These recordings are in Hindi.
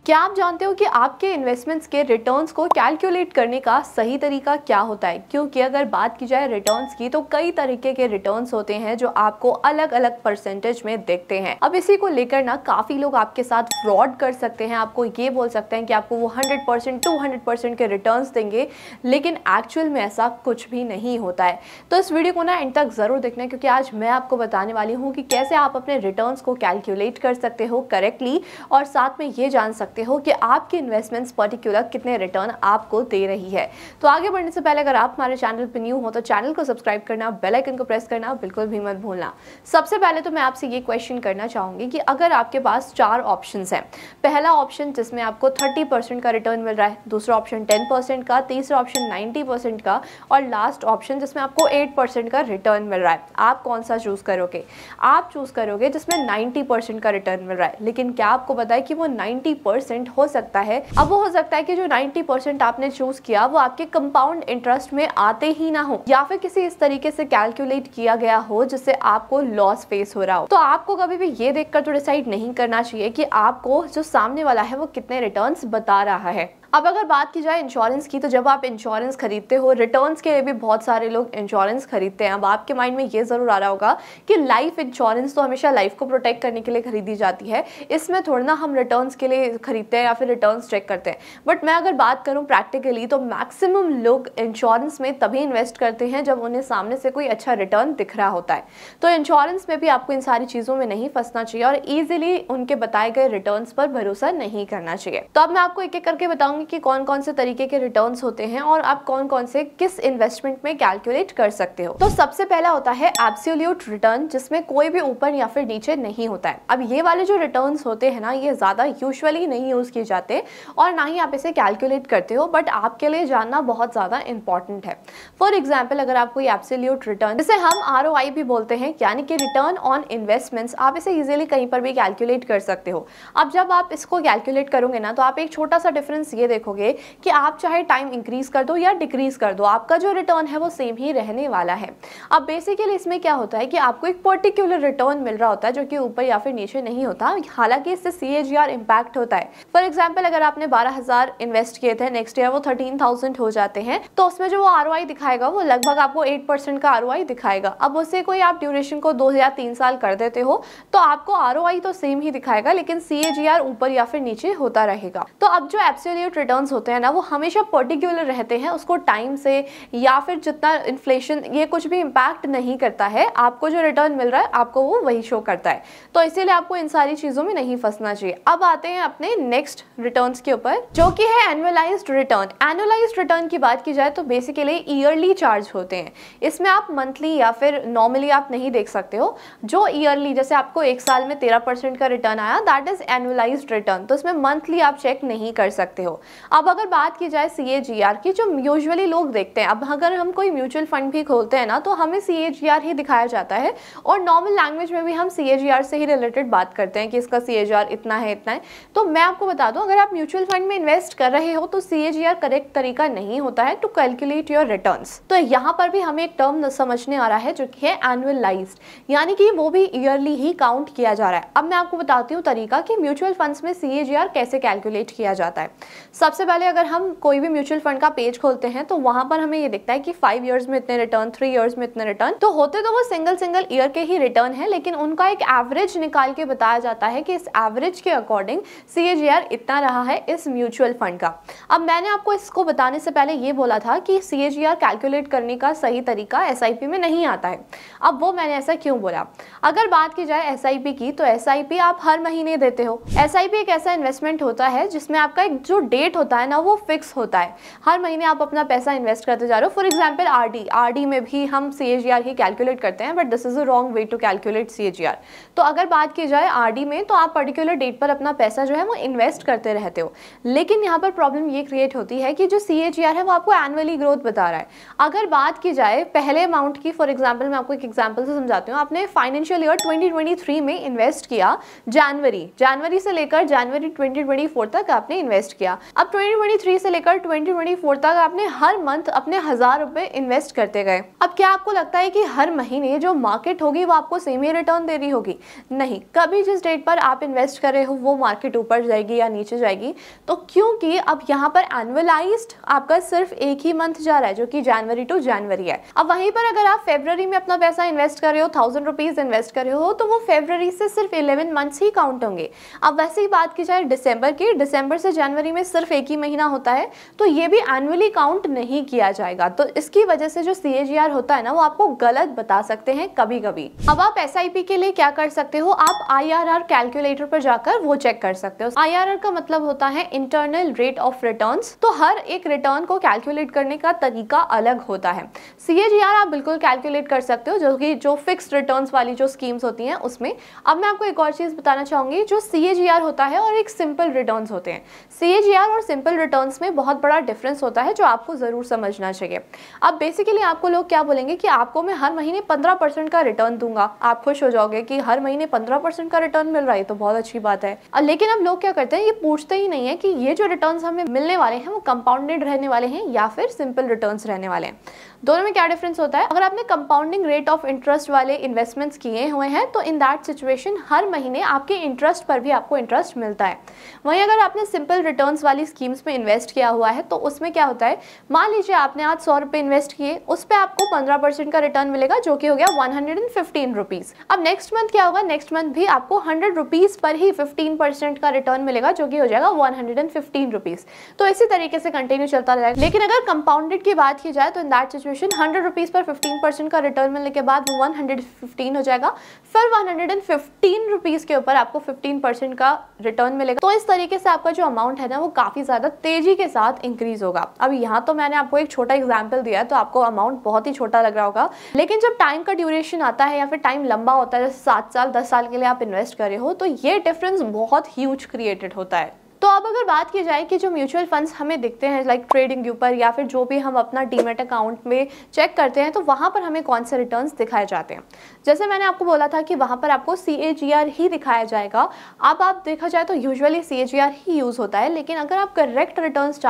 क्या आप जानते हो कि आपके इन्वेस्टमेंट्स के रिटर्न्स को कैलकुलेट करने का सही तरीका क्या होता है? क्योंकि अगर बात की जाए रिटर्न्स की तो कई तरीके के रिटर्न्स होते हैं जो आपको अलग अलग परसेंटेज में दिखते हैं। अब इसी को लेकर ना काफी लोग आपके साथ फ्रॉड कर सकते हैं। आपको ये बोल सकते हैं कि आपको वो 100% 200% के रिटर्न्स देंगे, लेकिन एक्चुअल में ऐसा कुछ भी नहीं होता है। तो इस वीडियो को ना एंड तक जरूर देखना है, क्योंकि आज मैं आपको बताने वाली हूँ कि कैसे आप अपने रिटर्न्स को कैलकुलेट कर सकते हो करेक्टली, और साथ में ये जान सकते हो कि आपकी इन्वेस्टमेंट्स पर्टिकुलर कितने रिटर्न आपको दे रही है। तो आगे बढ़ने से पहले अगर आप हमारे चैनल पर न्यू हो तो चैनल को सब्सक्राइब करना, बेल आइकन को प्रेस करना बिल्कुल भी मत भूलना। सबसे पहले तो मैं आपसे ये क्वेश्चन करना चाहूंगी कि अगर आपके पास 4 ऑप्शंस हैं, पहला ऑप्शन जिसमें आपको 30% का रिटर्न मिल रहा है, दूसरा ऑप्शन 10% का, तीसरा ऑप्शन 90% का, और लास्ट ऑप्शन जिसमें आपको 8% का रिटर्न मिल रहा है, आप कौन सा चूज करोगे? आप चूज करोगे जिसमें 90% का रिटर्न मिल रहा है। लेकिन क्या आपको पता है कि वो 90% हो सकता है? अब वो हो सकता है कि जो 90% आपने चूज किया वो आपके कंपाउंड इंटरेस्ट में आते ही ना हो, या फिर किसी इस तरीके से कैलकुलेट किया गया हो जिससे आपको लॉस फेस हो रहा हो। तो आपको कभी भी ये देखकर तो डिसाइड नहीं करना चाहिए कि आपको जो सामने वाला है वो कितने रिटर्न्स बता रहा है। अब अगर बात की जाए इंश्योरेंस की, तो जब आप इंश्योरेंस खरीदते हो, रिटर्न्स के लिए भी बहुत सारे लोग इंश्योरेंस खरीदते हैं। अब आपके माइंड में ये जरूर आ रहा होगा कि लाइफ इंश्योरेंस तो हमेशा लाइफ को प्रोटेक्ट करने के लिए खरीदी जाती है, इसमें थोड़ा ना हम रिटर्न्स के लिए खरीदते हैं या फिर रिटर्न्स चेक करते हैं। बट मैं अगर बात करूं प्रैक्टिकली, तो मैक्सिमम लोग इंश्योरेंस में तभी इन्वेस्ट करते हैं जब उन्हें सामने से कोई अच्छा रिटर्न दिख रहा होता है। तो इंश्योरेंस में भी आपको इन सारी चीजों में नहीं फंसना चाहिए और ईजिली उनके बताए गए रिटर्न्स पर भरोसा नहीं करना चाहिए। तो अब मैं आपको एक एक करके बताऊंगी कि कौन कौन से तरीके के रिटर्न्स होते हैं और आप कौन कौन से किस इन्वेस्टमेंट में कैलकुलेट कर सकते हो। तो सबसे पहला होता है एब्सोल्यूट रिटर्न, जिसमें कोई भी ऊपर या फिर नीचे नहीं होता है। अब ये वाले जो रिटर्न्स होते हैं ना, ये ज्यादा यूजुअली नहीं यूज किए जाते और ना ही आप इसे कैलकुलेट करते हो, बट आपके लिए जानना बहुत ज्यादा इंपॉर्टेंट है। फॉर एग्जाम्पल, अगर आप कोई एब्सोल्यूट रिटर्न, जिसे हम ROI भी बोलते हैं, यानी कि रिटर्न ऑन इन्वेस्टमेंट्स, आप इसे इजिली कहीं पर भी कैलकुलेट कर सकते हो। अब जब आप इसको कैलकुलेट करोगे ना, तो आप एक छोटा सा डिफरेंस ये देखोगे कि आप चाहे टाइम इंक्रीज कर दो या डिक्रीज कर दो, आपका जो रिटर्न है वो सेम ही रहने वाला है। अब बेसिकली इसमें क्या होता है कि आपको एक पर्टिकुलर रिटर्न मिल रहा होता है जो कि ऊपर या फिर नीचे नहीं होता, हालांकि इससे CAGR इंपैक्ट होता है। फॉर एग्जांपल, अगर आपने 12,000 इन्वेस्ट किए थे, नेक्स्ट ईयर वो 13,000 हो जाते हैं, तो उसमें जो वो ROI दिखाएगा वो लगभग आपको 8% का ROI दिखाएगा। अब उससे कोई आप ड्यूरेशन को 2 या 3 साल कर देते हो तो आपको ROI तो सेम ही दिखाएगा, लेकिन CAGR ऊपर या फिर नीचे होता रहेगा। तो अब जो एब्सोल्यूट रिटर्न्स होते हैं ना, वो हमेशा पर्टिकुलर रहते हैं, उसको टाइम से या फिर जितना इन्फ्लेशन ये कुछ भी इंपैक्ट नहीं करता है। आपको जो रिटर्न मिल रहा है आपको वो वही शो करता है, तो इसीलिए आपको इन सारी चीजों में नहीं फंसना चाहिए। अब आते हैं अपने नेक्स्ट रिटर्न्स के ऊपर, जो कि है एनुअलाइज्ड रिटर्न। एनुअलाइज्ड रिटर्न की बात की जाए तो बेसिकली ईयरली चार्ज होते हैं। इसमें आप मंथली या फिर नॉर्मली आप नहीं देख सकते हो। जो ईयरली, जैसे आपको एक साल में 13% का रिटर्न आया, दैट इज एनुअलाइज्ड रिटर्न, तो इसमें मंथली आप चेक नहीं कर सकते हो। अब अगर बात की जाए CAGR की, जो यूजुअली लोग देखते हैं, अब अगर हम कोई म्यूचुअल फंड भी खोलते हैं ना, तो हमें CAGR ही दिखाया जाता है और नॉर्मल लैंग्वेज में भी हम CAGR से ही रिलेटेड बात करते हैं कि इसका CAGR इतना है इतना है। तो मैं आपको बता दूं, अगर आप म्यूचुअल फंड में इन्वेस्ट कर रहे हो तो CAGR करेक्ट तरीका नहीं होता है टू कैलकुलेट योर रिटर्न्स। तो यहाँ पर भी हमें एक टर्म समझने आ रहा है जो कि है एनुअलाइज्ड, यानी कि वो भी ईयरली ही काउंट किया जा रहा है। अब मैं आपको बताती हूँ तरीका कि म्यूचुअल फंड्स में CAGR कैसे कैलकुलेट किया जाता है। सबसे पहले अगर हम कोई भी म्यूचुअल फंड का पेज खोलते हैं तो वहां पर हमें ये दिखता है कि 5 इयर्स में इतने रिटर्न, 3 इयर्स में इतने रिटर्न, तो होते तो वो सिंगल ईयर के ही रिटर्न है, लेकिन उनका एक एवरेज निकाल के बताया जाता है कि इस एवरेज के अकॉर्डिंग CAGR इतना रहा है इस म्यूचुअल फंड का। अब मैंने आपको इसको बताने से पहले ये बोला था कि CAGR कैलकुलेट करने का सही तरीका SIP में नहीं आता है। अब वो मैंने ऐसा क्यों बोला? अगर बात की जाए SIP की, तो SIP आप हर महीने देते हो। SIP एक ऐसा इन्वेस्टमेंट होता है जिसमें आपका एक जो डेट होता है ना, वो फिक्स होता है। हर महीने आप अपना पैसा इन्वेस्ट करते जा रहे हो। फॉर एग्जांपल RD में भी हम CAGR ही कैलकुलेट करते हैं, but this is a wrong way to calculate CAGR। तो अगर बात की जाए RD में, तो आप पर्टिकुलर डेट पर अपना पैसा जो है वो इन्वेस्ट करते रहते हो, लेकिन यहाँ पर प्रॉब्लम ये क्रिएट होती है कि जो CAGR है वो आपको एनुअली ग्रोथ बता रहा है। अगर बात की जाए पहले अमाउंट की, फॉर एग्जाम्पल मैं आपको एक एग्जाम्पल से समझाती हूँ। आपने फाइनेंशियल ईयर 2023 में इन्वेस्ट किया, जनवरी से लेकर जनवरी 2024 तक आपने इन्वेस्ट किया। अब 2023 से लेकर 2024 तक आपने हर मंथ अपने 1000 रुपए इन्वेस्ट करते गए। अब क्या आपको लगता है कि हर महीने जो मार्केट होगी वो आपको सेम ही रिटर्न दे रही होगी? नहीं, कभी जिस डेट पर आप इन्वेस्ट कर रहे हो वो मार्केट ऊपर जाएगी या नीचे जाएगी। तो क्योंकि अब यहाँ पर एनुअलाइज्ड आपका सिर्फ एक ही मंथ जा रहा है जो कि जनवरी टू जनवरी है। अब वहीं पर अगर आप फरवरी में अपना पैसा इन्वेस्ट कर रहे हो, 1000 रुपीज इन्वेस्ट कर रहे हो, तो वो फरवरी से सिर्फ 11 मंथ्स ही काउंट होंगे। अब वैसे ही बात की जाए दिसंबर की, दिसंबर से जनवरी में सिर्फ एक ही महीना होता है, तो ये भी एनुअली काउंट नहीं किया जाएगा। तो इसकी वजह से जो CAGR होता है ना, वो आपको गलत बता सकते हैं कभी कभी। अब आप SIP के लिए क्या कर सकते हो, आप IRR कैलकुलेटर पर जाकर वो चेक कर सकते हो। IRR का मतलब होता है इंटरनल रेट ऑफ रिटर्न्स। तो हर एक रिटर्न को कैलकुलेट करने का तरीका अलग होता है। CAGR आप बिल्कुल कैलकुलेट कर सकते हो, जो कि जो फिक्स्ड रिटर्न्स वाली जो स्कीम्स होती हैं उसमें। अब मैं आपको एक और चीज बताना चाहूंगी, जो CAGR होता है और एक सिंपल रिटर्न्स होते हैं। CAGR और सिंपल रिटर्न्स में बहुत बड़ा डिफरेंस होता है जो आपको जरूर समझना चाहिए। अब बेसिकली आपको लोग क्या बोलेंगे कि आपको मैं हर महीने 15% का रिटर्न दूंगा। आप खुश हो जाओगे कि हर महीने 15% का रिटर्न मिल रहा है, तो बहुत अच्छी बात है। लेकिन अब लोग क्या करते हैं, ये पूछते ही नहीं है कि ये जो रिटर्न्स हमें मिलने वाले हैं वो कंपाउंडेड रहने वाले हैं या फिर सिंपल रिटर्न्स रहने वाले हैं। दोनों में क्या डिफरेंस होता है? अगर आपने कंपाउंडिंग रेट ऑफ इंटरेस्ट वाले इन्वेस्टमेंट्स किए हुए हैं तो इन दैट सिचुएशन हर महीने आपके इंटरेस्ट पर भी आपको इंटरेस्ट मिलता है। वहीं अगर आपने सिंपल रिटर्न्स वाली स्कीम्स में इन्वेस्ट किया हुआ है तो उसमें क्या होता है, मान लीजिए आपने आज 100 रुपए इन्वेस्ट किए, उस पर आपको 15% का रिटर्न मिलेगा जो कि हो गया 115 रुपीज। अब नेक्स्ट मंथ क्या होगा, नेक्स्ट मंथ भी आपको 100 रुपीज पर ही 15% का रिटर्न मिलेगा जो कि हो जाएगा 115 रुपीज। तो इसी तरीके से कंटिन्यू चलता रहेगा। लेकिन अगर कंपाउंडेड की बात की जाए तो in that situation 100 rupees per 15% का रिटर्न मिलने के बाद वो 115 हो जाएगा, फिर 115 रुपीज के ऊपर आपको 15% का रिटर्न मिलेगा। तो इस तरीके से आपका जो अमाउंट है ना वो काफी ज्यादा तेजी के साथ इंक्रीज होगा। अब यहाँ तो मैंने आपको एक छोटा एग्जांपल दिया है तो आपको अमाउंट बहुत ही छोटा लग रहा होगा, लेकिन जब टाइम का ड्यूरेशन आता है या फिर टाइम लंबा होता है, जैसे 7 साल 10 साल के लिए आप इन्वेस्ट कर रहे हो, तो ये डिफरेंस बहुत ह्यूज क्रिएटेड होता है। तो अब अगर बात की जाए कि जो म्यूचुअल फंड्स हमें दिखते हैं लाइक ट्रेडिंग के ऊपर या फिर जो भी हम अपना डीमैट अकाउंट में चेक करते हैं, तो वहाँ पर हमें कौन से रिटर्न्स दिखाए जाते हैं। जैसे मैंने आपको बोला था कि वहाँ पर आपको CAGR ही दिखाया जाएगा। अब आप देखा जाए तो यूजुअली CAGR ही यूज़ होता है, लेकिन अगर आप करेक्ट रिटर्न्स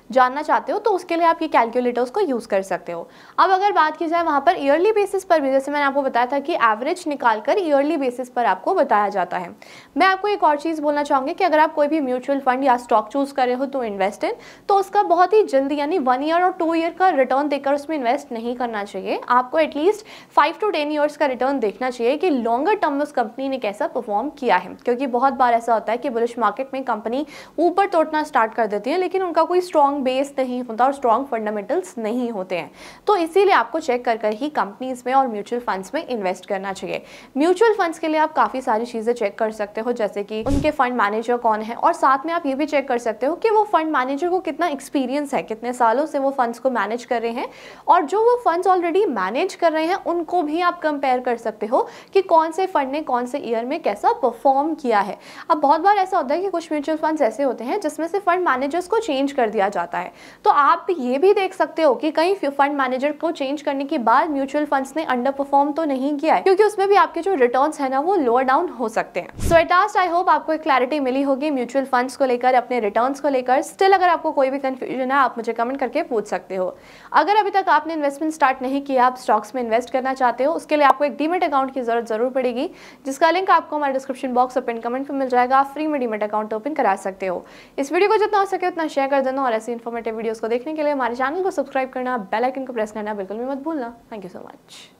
जानना चाहते हो तो उसके लिए आप ये कैलकुलेटर्स को यूज़ कर सकते हो। अब अगर बात की जाए वहाँ पर ईयरली बेसिस पर भी, जैसे मैंने आपको बताया था कि एवरेज निकाल कर ईयरली बेसिस पर आपको बताया जाता है। मैं आपको एक और चीज़ बोलना चाहूँगी कि अगर आप कोई भी म्यूचुअल फंड या स्टॉक चूज कर रहे हो तो इन्वेस्ट इन, तो उसका बहुत ही जल्दी यानी 1 ईयर और 2 ईयर का रिटर्न देकर उसमें इन्वेस्ट नहीं करना चाहिए। आपको एटलीस्ट 5 to 10 ईयर्स का रिटर्न देखना चाहिए कि लॉन्गर टर्म में उस कंपनी ने कैसा परफॉर्म किया है। क्योंकि बहुत बार ऐसा होता है कि बुलिश मार्केट में कंपनी ऊपर तोड़ना स्टार्ट कर देती है, लेकिन उनका कोई स्ट्रॉन्ग बेस नहीं होता और स्ट्रॉन्ग फंडामेंटल्स नहीं होते हैं। तो इसीलिए आपको चेक कर कर ही कंपनीज में और म्यूचुअल फंड्स में इन्वेस्ट करना चाहिए। म्यूचुअल फंड्स के लिए आप काफ़ी सारी चीज़ें चेक कर सकते हो, जैसे कि उनके फंड मैनेजर कौन है, और साथ में आप ये भी चेक कर सकते हो कि वो फंड मैनेजर को कितना एक्सपीरियंस है, कितने सालों से वो फंड्स को मैनेज कर रहे हैं, और जो वो फंड्स ऑलरेडी मैनेज कर रहे हैं उनको भी आप कंपेयर कर सकते हो कि कौन से फंड ने कौन से ईयर में कैसा परफॉर्म किया है। अब बहुत बार ऐसा होता है कि कुछ म्यूचुअल फंड्स ऐसे होते हैं जिसमें से फंड मैनेजर्स को चेंज कर दिया जाता है, तो आप ये भी देख सकते हो कि कहीं फंड मैनेजर को चेंज करने के बाद म्यूचुअल फंड्स ने अंडर परफॉर्म तो नहीं किया है, क्योंकि उसमें भी आपके जो रिटर्न्स है ना वो लोअर डाउन हो सकते हैं। सो एट लास्ट आई होप आपको एक क्लैरिटी मिली होगी म्यूचुअल फंड्स को लेकर, अपने रिटर्न्स को लेकर। स्टिल अगर आपको कोई भी कंफ्यूजन है आप मुझे कमेंट करके पूछ सकते हो। अगर अभी तक आपने इन्वेस्टमेंट स्टार्ट नहीं किया, आप स्टॉक्स में इन्वेस्ट करना चाहते हो, उसके लिए आपको एक डीमेट अकाउंट की जरूरत जरूर पड़ेगी, जिसका लिंक आपको हमारे डिस्क्रिप्शन बॉक्स और पिन कमेंट में मिल जाएगा। आप फ्री में डीमेट अकाउंट ओपन करा सकते हो। इस वीडियो को जितना हो सके उतना शेयर कर देना, और ऐसी इन्फॉर्मेटिव वीडियोस को देखने के लिए हमारे चैनल को सब्सक्राइब करना, बेल आइकन को प्रेस करना बिल्कुल भी मत भूलना। Thank you so much.